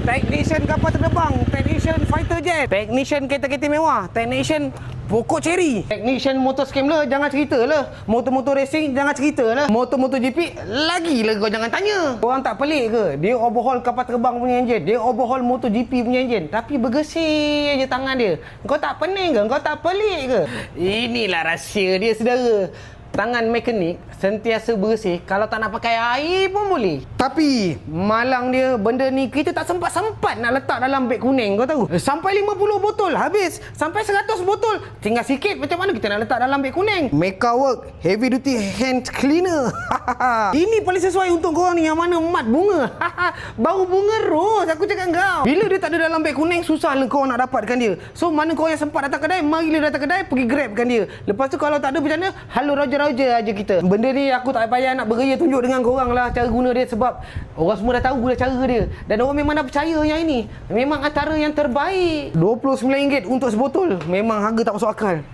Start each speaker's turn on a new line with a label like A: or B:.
A: Technician kapal terbang, technician fighter jet, technician kereta-kereta mewah, technician pokok ceri, technician motor scrambler, jangan cerita lah. Motor-motor racing, jangan cerita lah. Motor-motor GP, lagi lah kau jangan tanya. Orang tak pelik ke? Dia overhaul kapal terbang punya enjin, dia overhaul motor GP punya enjin, tapi bergesih je tangan dia. Kau tak pening ke? Kau tak pelik ke? Inilah rahsia dia, saudara. Tangan mekanik sentiasa bersih. Kalau tak nak pakai air pun boleh. Tapi malang dia, benda ni kita tak sempat-sempat nak letak dalam beg kuning, kau tahu. Sampai 50 botol habis, sampai 100 botol. Tinggal sikit, macam mana kita nak letak dalam beg kuning? Meka Work Heavy Duty Hand Cleaner. Ini paling sesuai untuk korang ni yang mana mat bunga. Bau bunga ros, aku cakap kau. Bila dia tak ada dalam beg kuning, susah lah kau nak dapatkan dia. So mana kau yang sempat datang kedai, marilah datang kedai, pergi grabkan dia. Lepas tu kalau tak ada macam mana, halo Roger aja kita. Benda ni aku tak payah nak beraya tunjuk dengan korang lah cara guna dia, sebab orang semua dah tahu cara dia. Dan orang memang dah percaya yang ini memang antara yang terbaik. RM29 untuk sebotol. Memang harga tak masuk akal.